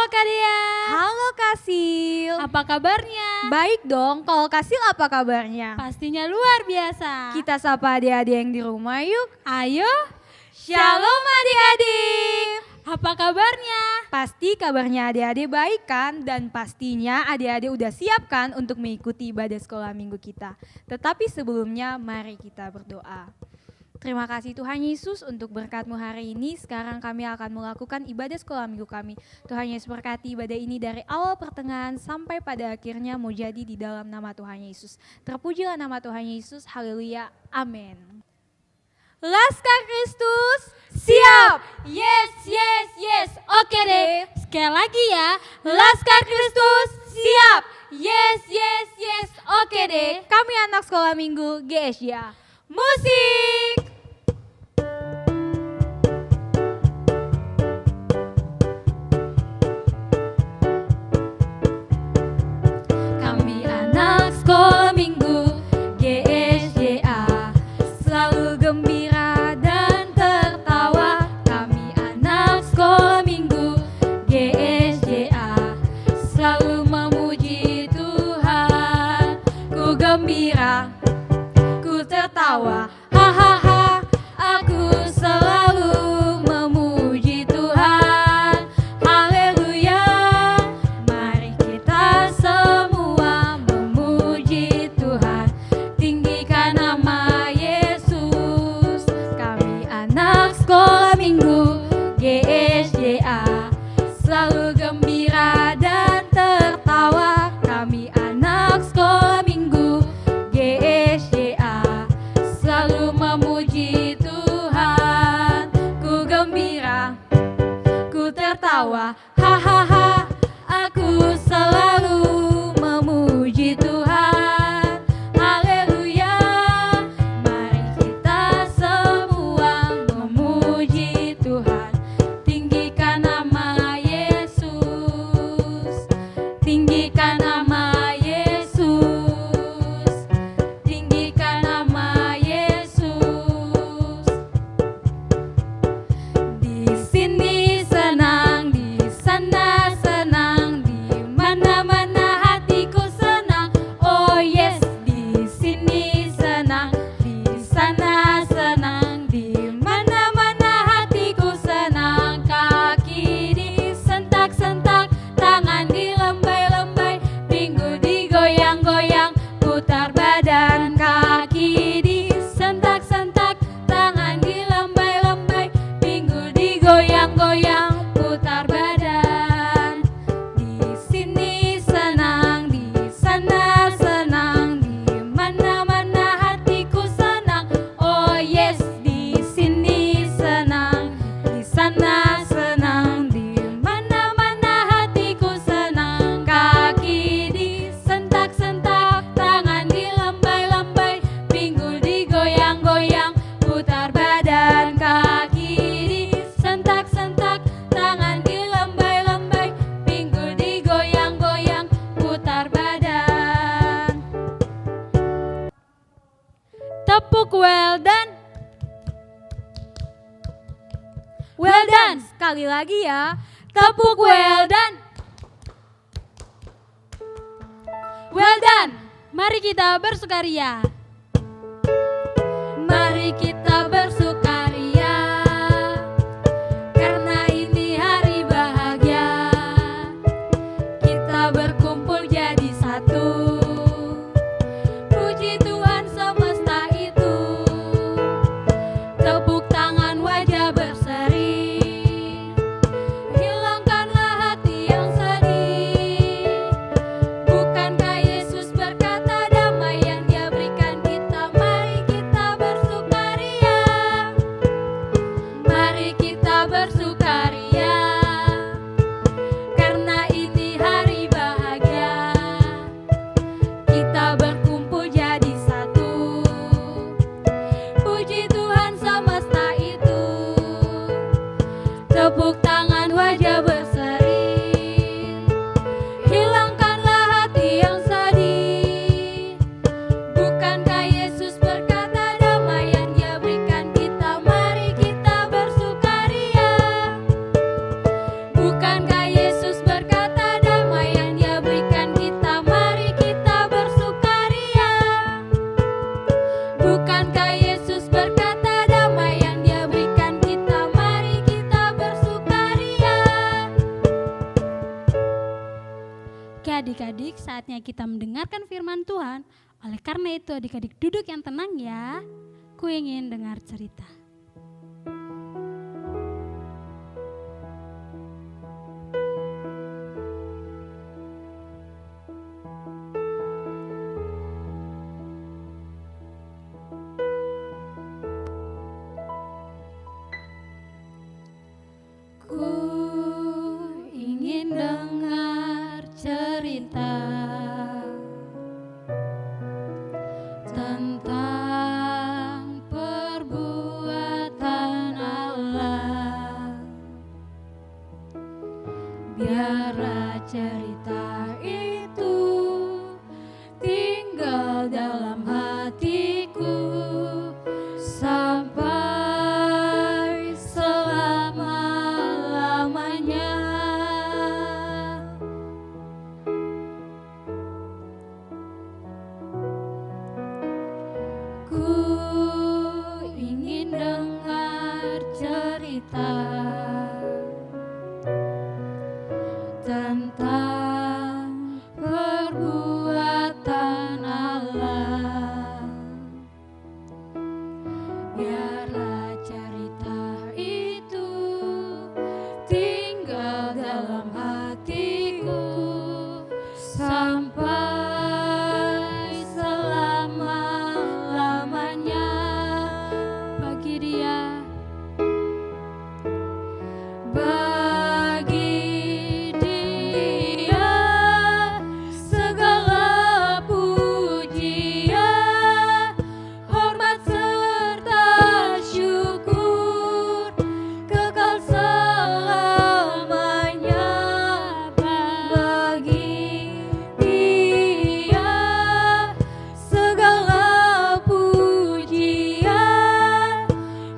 Kak Dea. Halo Kasil. Apa kabarnya? Baik dong, kalau Kasil apa kabarnya? Pastinya luar biasa. Kita sapa adik-adik yang di rumah yuk. Ayo. Shalom adik-adik. Apa kabarnya? Pasti kabarnya adik-adik baik kan? Dan pastinya adik-adik udah siap kan untuk mengikuti ibadah sekolah minggu kita. Tetapi sebelumnya mari kita berdoa. Terima kasih Tuhan Yesus untuk berkat-Mu hari ini. Sekarang kami akan melakukan ibadah sekolah minggu kami. Tuhan Yesus berkati ibadah ini dari awal pertengahan sampai pada akhirnya mau jadi di dalam nama Tuhan Yesus. Terpujilah nama Tuhan Yesus. Haleluya. Amin. Laskar Kristus siap. Yes, yes, yes. Oke deh. Sekali lagi ya. Laskar Kristus siap. Yes, yes, yes. Oke deh. Kami anak sekolah minggu GSYA. Musik. Kami anak sekolah minggu GSYA, selalu gembira dan tertawa. Kami anak sekolah minggu GSYA, selalu memuji Tuhan. Ku gembira, ku tertawa, hahaha, aku selalu memuji Tuhan. Haleluya, mari kita semua memuji Tuhan. Tinggikan nama Yesus. Kami anak sekolah minggu GSYA, selalu gembira dan tertawa. Kami anak sekolah minggu GSYA, selalu memuji Tuhan. Ku gembira, ku tertawa, hahaha, aku selalu memuji Tuhan. Haleluya, mari kita semua memuji Tuhan. Tinggikan nama Yesus, tinggikan nama Yesus, tinggikan nama Yesus. Di sini senang, di sana senang, di mana-mana hatiku senang. Oh yes, di sini senang, di sana senang, di mana-mana hatiku senang. Kaki disentak-sentak, tangan dilembai-lembai, pinggul digoyang-goyang, putar badan. Kaki disentak-sentak, tangan dilembai-lembai, pinggul digoyang-goyang, putar badan. Di sini senang, di sana senang, di mana-mana hatiku senang. Oh yes, di sini senang, di sana senang, di mana-mana hatiku senang. Kaki disentak-sentak, tangan dilembai-lembai, pinggul digoyang-goyang, putar badan. Kaki disentak-sentak, tangan dilembai-lembai, pinggul digoyang-goyang, putar badan. Tepuk well done. Well done. Sekali lagi ya. Tepuk well done. Well done. Mari kita bersukaria. Mari kita bersukaria, karena ini hari bahagia. Kita berkumpul jadi satu. Puji Tuhan semesta itu. Tepuk tangan, wajah berseri. Hilangkanlah hati yang sedih. Bukankah Yesus berkata damai yang Dia berikan Oke adik-adik, saatnya kita mendengarkan firman Tuhan. Oleh karena itu adik-adik duduk yang tenang ya. Ku ingin dengar cerita. Ku ingin dengar cerita tentang perbuatan Allah. Biarlah cerita itu tinggal dalam hatiku sampai selama-lamanya. Ku ingin dengar cerita tentang perbuatan Allah. Biarlah cerita itu tinggal dalam hatiku sampai selama-lamanya. Bagi dia, bagi dia segala pujian, hormat serta syukur kekal selamanya. Bagi dia segala pujian,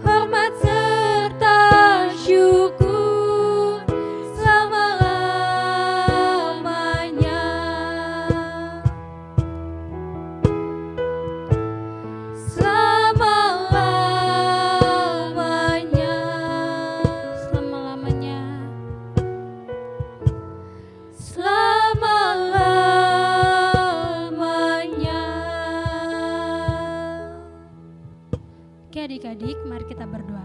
hormat serta syukur selama-lamanya. Selama-lamanya. Selama-lamanya. Selama-lamanya. Oke adik-adik, mari kita berdoa.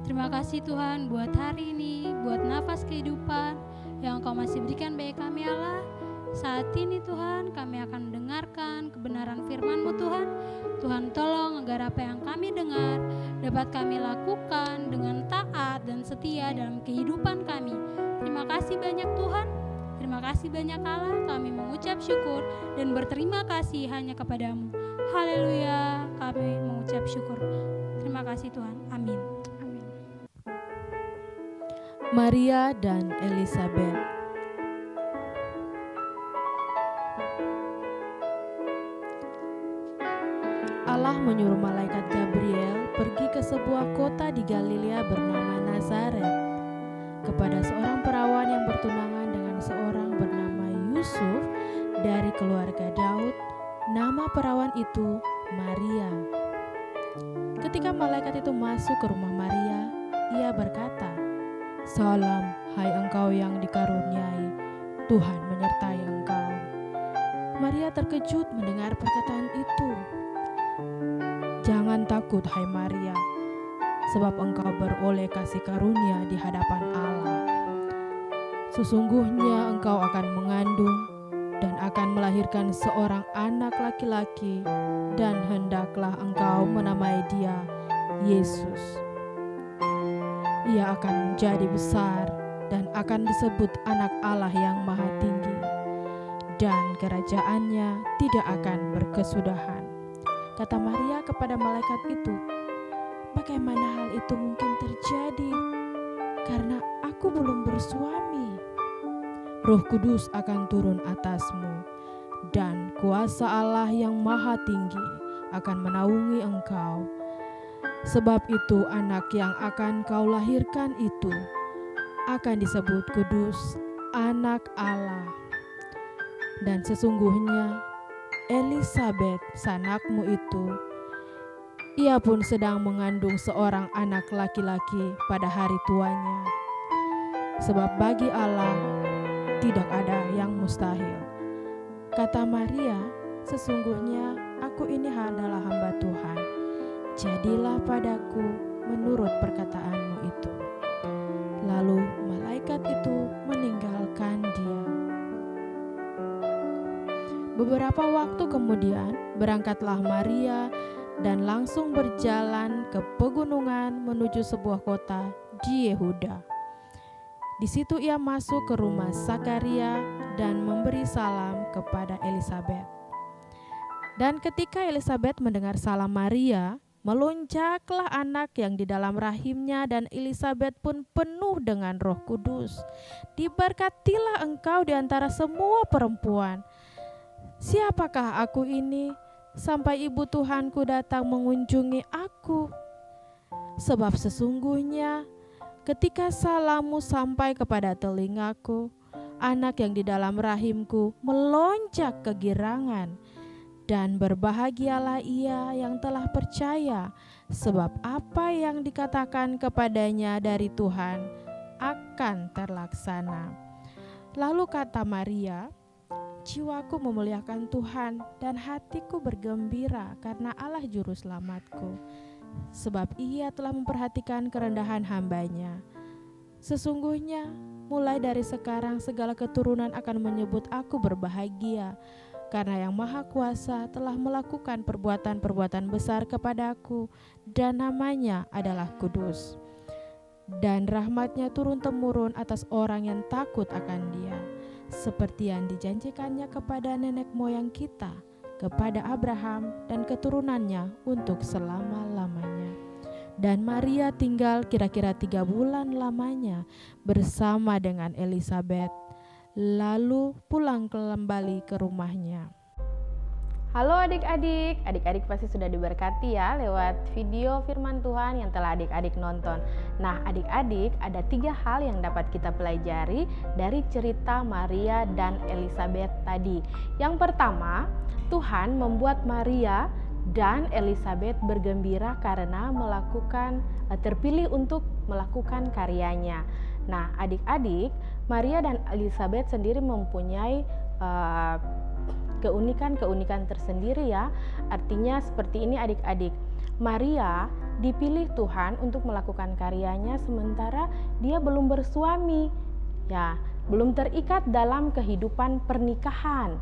Terima kasih Tuhan buat hari ini, buat nafas kehidupan yang Engkau masih berikan bagi kami Allah. Saat ini Tuhan, kami akan mendengarkan kebenaran firman-Mu Tuhan. Tuhan tolong agar apa yang kami dengar dapat kami lakukan dengan taat dan setia dalam kehidupan kami. Terima kasih banyak Tuhan. Terima kasih banyak Allah, kami mengucap syukur dan berterima kasih hanya kepadamu. Haleluya, kami mengucap syukur. Terima kasih Tuhan, amin. Maria dan Elizabeth. Allah menyuruh malaikat Gabriel pergi ke sebuah kota di Galilea bernama Nazaret kepada seorang perawan yang bertunangan dengan seorang bernama Yusuf dari keluarga Daud. Nama perawan itu Maria. Ketika malaikat itu masuk ke rumah Maria, ia berkata, "Salam, hai engkau yang dikaruniai, Tuhan menyertai engkau." Maria terkejut mendengar perkataan itu. "Jangan takut, hai Maria, sebab engkau beroleh kasih karunia di hadapan Allah. Sesungguhnya engkau akan mengandung dan akan melahirkan seorang anak laki-laki, dan hendaklah engkau menamai dia Yesus. Ia akan menjadi besar dan akan disebut anak Allah yang Maha Tinggi, dan kerajaannya tidak akan berkesudahan." Kata Maria kepada malaikat itu, "Bagaimana hal itu mungkin terjadi? Karena aku belum bersuami." "Roh Kudus akan turun atasmu, dan kuasa Allah yang Maha Tinggi akan menaungi engkau. Sebab itu anak yang akan kau lahirkan itu akan disebut kudus, anak Allah. Dan sesungguhnya Elizabeth, sanakmu itu, ia pun sedang mengandung seorang anak laki-laki pada hari tuanya. Sebab bagi Allah tidak ada yang mustahil. Kata Maria, sesungguhnya aku ini adalah hamba Tuhan. Jadilah padaku menurut perkataanmu itu. Lalu malaikat itu meninggalkan dia. Beberapa waktu kemudian berangkatlah Maria dan langsung berjalan ke pegunungan menuju sebuah kota di Yehuda. Di situ ia masuk ke rumah Zakaria dan memberi salam kepada Elisabet. Dan ketika Elisabet mendengar salam Maria, melonjaklah anak yang di dalam rahimnya dan Elisabet pun penuh dengan Roh Kudus. Diberkatilah engkau di antara semua perempuan. Siapakah aku ini sampai ibu Tuhanku datang mengunjungi aku? Sebab sesungguhnya ketika salammu sampai kepada telingaku, anak yang di dalam rahimku melonjak kegirangan. Dan berbahagialah ia yang telah percaya, sebab apa yang dikatakan kepadanya dari Tuhan akan terlaksana. Lalu kata Maria, jiwaku memuliakan Tuhan dan hatiku bergembira karena Allah Juru Selamatku, sebab ia telah memperhatikan kerendahan hambanya. Sesungguhnya mulai dari sekarang segala keturunan akan menyebut aku berbahagia, karena Yang Maha Kuasa telah melakukan perbuatan-perbuatan besar kepadaku dan namanya adalah kudus. Dan rahmatnya turun-temurun atas orang yang takut akan Dia, seperti yang dijanjikannya kepada nenek moyang kita, kepada Abraham dan keturunannya untuk selama-lamanya. Dan Maria tinggal kira-kira 3 bulan lamanya bersama dengan Elisabet, lalu pulang kembali ke rumahnya. Halo adik-adik, adik-adik pasti sudah diberkati ya lewat video firman Tuhan yang telah adik-adik nonton. Nah adik-adik, ada 3 hal yang dapat kita pelajari dari cerita Maria dan Elisabet tadi. Yang pertama, Tuhan membuat Maria dan Elisabet bergembira karena terpilih untuk melakukan karyanya. Nah adik-adik, Maria dan Elisabet sendiri mempunyai keunikan-keunikan tersendiri ya. Artinya seperti ini adik-adik. Maria dipilih Tuhan untuk melakukan karyanya sementara dia belum bersuami. Ya, belum terikat dalam kehidupan pernikahan.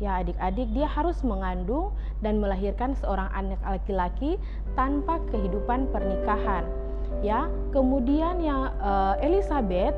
Ya adik-adik, dia harus mengandung dan melahirkan seorang anak laki-laki tanpa kehidupan pernikahan. Ya, kemudian yang Elisabet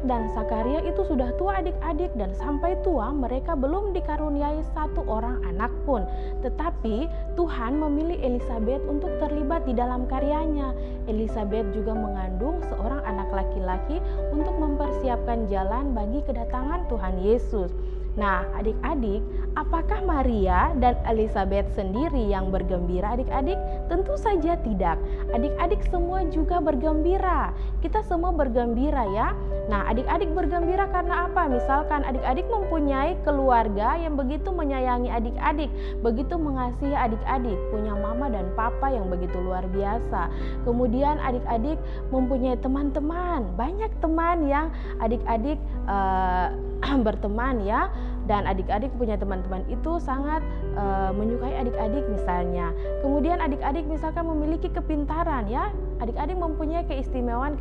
dan Zakaria itu sudah tua adik-adik, dan sampai tua mereka belum dikaruniai 1 orang anak pun. Tetapi Tuhan memilih Elisabet untuk terlibat di dalam karyanya. Elisabet juga mengandung seorang anak laki-laki untuk mempersiapkan jalan bagi kedatangan Tuhan Yesus. Nah adik-adik, apakah Maria dan Elisabet sendiri yang bergembira adik-adik? Tentu saja tidak. Adik-adik semua juga bergembira. Kita semua bergembira ya. Nah adik-adik bergembira karena apa? Misalkan adik-adik mempunyai keluarga yang begitu menyayangi adik-adik, begitu mengasihi adik-adik, punya mama dan papa yang begitu luar biasa. Kemudian adik-adik mempunyai teman-teman, banyak teman yang adik-adik berteman ya, dan adik-adik punya teman-teman itu sangat menyukai adik-adik misalnya. Kemudian adik-adik misalkan memiliki kepintaran ya, adik-adik mempunyai keistimewaan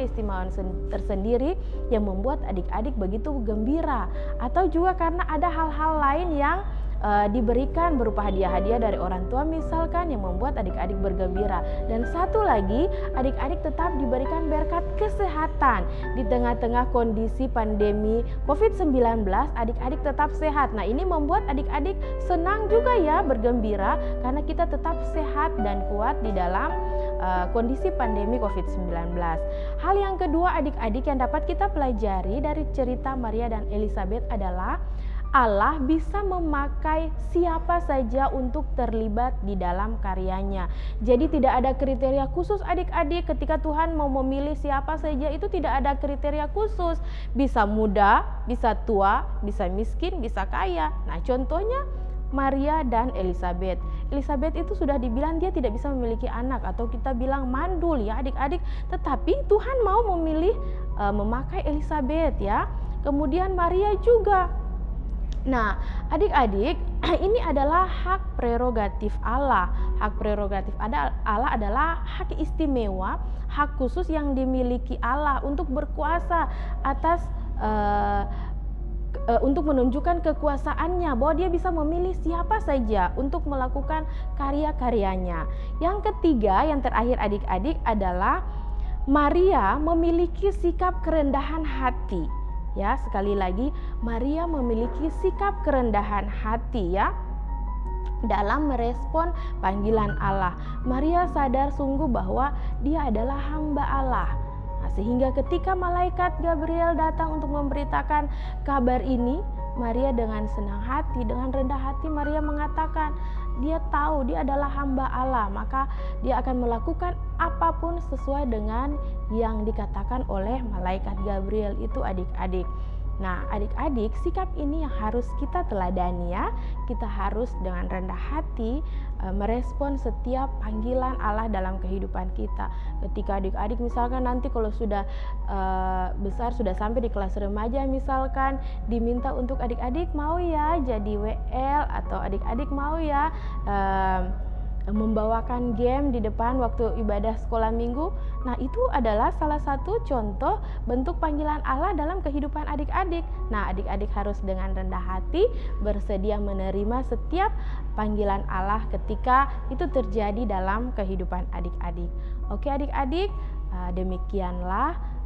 tersendiri yang membuat adik-adik begitu gembira. Atau juga karena ada hal-hal lain yang diberikan berupa hadiah-hadiah dari orang tua misalkan, yang membuat adik-adik bergembira. Dan satu lagi, adik-adik tetap diberikan berkat kesehatan di tengah-tengah kondisi pandemi COVID-19. Adik-adik tetap sehat. Nah ini membuat adik-adik senang juga ya, bergembira karena kita tetap sehat dan kuat di dalam kondisi pandemi COVID-19. Hal yang kedua adik-adik yang dapat kita pelajari dari cerita Maria dan Elisabet adalah Allah bisa memakai siapa saja untuk terlibat di dalam karyanya. Jadi tidak ada kriteria khusus adik-adik. Ketika Tuhan mau memilih siapa saja itu tidak ada kriteria khusus. Bisa muda, bisa tua, bisa miskin, bisa kaya. Nah contohnya Maria dan Elisabet. Elisabet itu sudah dibilang dia tidak bisa memiliki anak, atau kita bilang mandul ya adik-adik. Tetapi Tuhan mau memilih memakai Elisabet ya. kemudian Maria juga. Nah, adik-adik, ini adalah hak prerogatif Allah. Hak prerogatif Allah adalah hak istimewa, hak khusus yang dimiliki Allah untuk berkuasa atas untuk menunjukkan kekuasaannya, bahwa dia bisa memilih siapa saja untuk melakukan karya-karyanya. Yang ketiga, yang terakhir adik-adik, adalah Maria memiliki sikap kerendahan hati. Ya, sekali lagi, Maria memiliki sikap kerendahan hati ya dalam merespon panggilan Allah. Maria sadar sungguh bahwa dia adalah hamba Allah. Nah, sehingga ketika malaikat Gabriel datang untuk memberitakan kabar ini, Maria dengan senang hati, dengan rendah hati Maria mengatakan, dia tahu dia adalah hamba Allah, maka dia akan melakukan apapun sesuai dengan yang dikatakan oleh malaikat Gabriel itu adik-adik. Nah, adik-adik, sikap ini yang harus kita teladani ya. Kita harus dengan rendah hati merespon setiap panggilan Allah dalam kehidupan kita. Ketika adik-adik misalkan nanti kalau sudah besar, sudah sampai di kelas remaja misalkan, diminta untuk adik-adik mau ya jadi WL, atau adik-adik mau ya membawakan game di depan waktu ibadah sekolah minggu. Nah, itu adalah salah satu contoh bentuk panggilan Allah dalam kehidupan adik-adik. Nah, adik-adik harus dengan rendah hati bersedia menerima setiap panggilan Allah ketika itu terjadi dalam kehidupan adik-adik. Oke adik-adik, demikianlah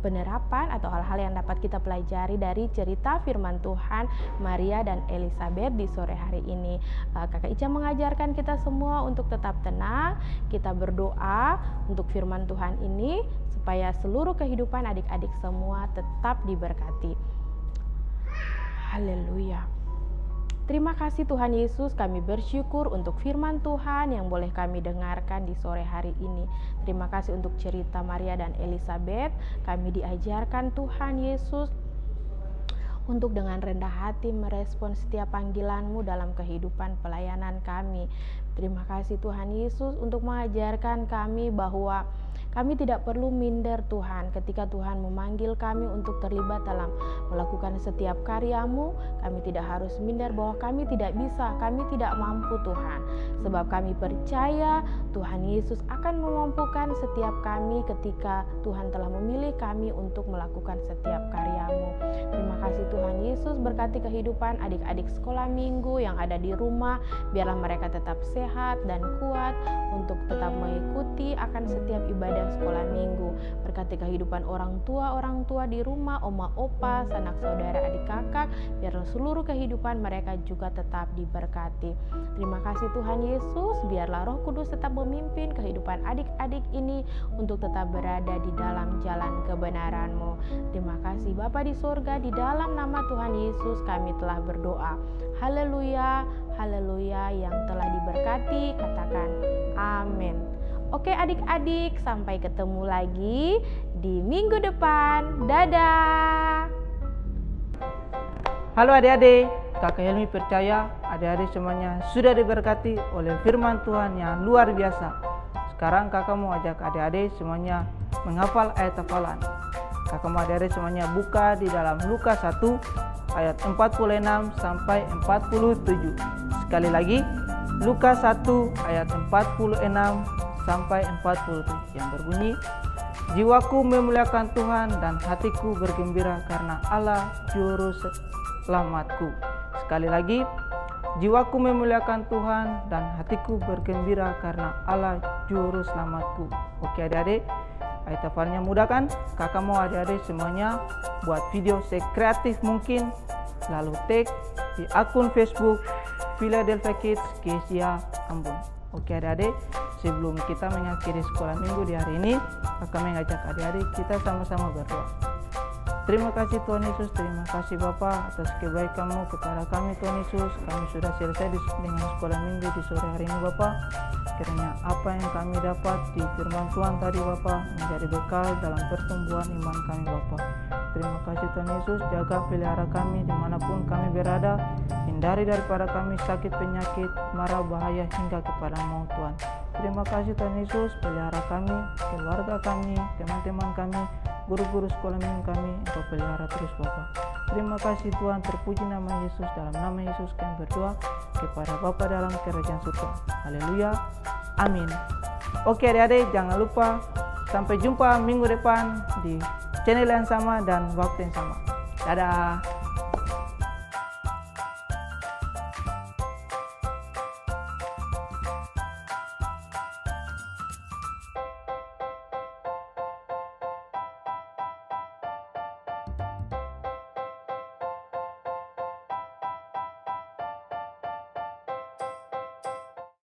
penerapan atau hal-hal yang dapat kita pelajari dari cerita firman Tuhan Maria dan Elizabeth di sore hari ini. Kakak Ica mengajarkan kita semua untuk tetap tenang, kita berdoa untuk firman Tuhan ini supaya seluruh kehidupan adik-adik semua tetap diberkati. Haleluya. Terima kasih Tuhan Yesus, kami bersyukur untuk firman Tuhan yang boleh kami dengarkan di sore hari ini. Terima kasih untuk cerita Maria dan Elizabeth. Kami diajarkan Tuhan Yesus untuk dengan rendah hati merespon setiap panggilan-Mu dalam kehidupan pelayanan kami. Terima kasih Tuhan Yesus untuk mengajarkan kami bahwa kami tidak perlu minder Tuhan ketika Tuhan memanggil kami untuk terlibat dalam melakukan setiap karya-Mu. Kami tidak harus minder bahwa kami tidak bisa, kami tidak mampu Tuhan. Sebab kami percaya Tuhan Yesus akan memampukan setiap kami ketika Tuhan telah memilih kami untuk melakukan setiap karya-Mu. Terima kasih Tuhan Yesus, berkati kehidupan adik-adik sekolah minggu yang ada di rumah. Biarlah mereka tetap sehat dan kuat untuk tetap mengikuti akan setiap ibadah sekolah minggu. Berkati kehidupan orang tua di rumah, oma opa, sanak saudara, adik kakak, biarlah seluruh kehidupan mereka juga tetap diberkati. Terima kasih Tuhan Yesus, biarlah Roh Kudus tetap memimpin kehidupan adik-adik ini untuk tetap berada di dalam jalan kebenaran-Mu. Terima kasih Bapa di surga, di dalam nama Tuhan Yesus kami telah berdoa. Haleluya, haleluya, yang telah diberkati katakan amin. Oke adik-adik, sampai ketemu lagi di minggu depan. Dadah. Halo adik-adik, Kakak Helmi percaya adik-adik semuanya sudah diberkati oleh firman Tuhan yang luar biasa. Sekarang kakak mau ajak adik-adik semuanya menghafal ayat hafalan. Kakak mau adik-adik semuanya buka di dalam Lukas 1 ayat 46 sampai 47. Sekali lagi, Lukas 1 ayat 46 sampai 47 yang berbunyi, jiwaku memuliakan Tuhan dan hatiku bergembira karena Allah juru selamatku. Sekali lagi, jiwaku memuliakan Tuhan dan hatiku bergembira karena Allah juru selamatku. Oke adik-adik, ayat hafalnya mudah kan? Kakak mau adik-adik semuanya buat video sekreatif mungkin, lalu tag di akun Facebook Philadelphia Kids Kesia Ambon. Oke adik-adik, sebelum kita mengakhiri sekolah minggu di hari ini, kakak mengajak adik-adik kita sama-sama berdoa. Terima kasih Tuhan Yesus, terima kasih Bapa atas kebaikan-Mu kepada kami Tuhan Yesus. Kami sudah selesai dengan sekolah minggu di sore hari ini Bapa. Kiranya apa yang kami dapat di firman Tuhan tadi Bapa menjadi bekal dalam pertumbuhan iman kami Bapa. Terima kasih Tuhan Yesus, jaga pelihara kami dimanapun kami berada. Hindari daripada kami sakit penyakit, mara bahaya hingga kepada maut Tuhan. Terima kasih Tuhan Yesus, pelihara kami, keluarga kami, teman-teman kami, guru-guru sekolah minggu kami Engkau pelihara terus Bapa. Terima kasih Tuhan, terpuji nama Yesus. Dalam nama Yesus kami berdoa kepada Bapa dalam kerajaan surga. Haleluya, amin. Oke adik-adik, jangan lupa sampai jumpa minggu depan di channel yang sama dan waktu yang sama. Dadah.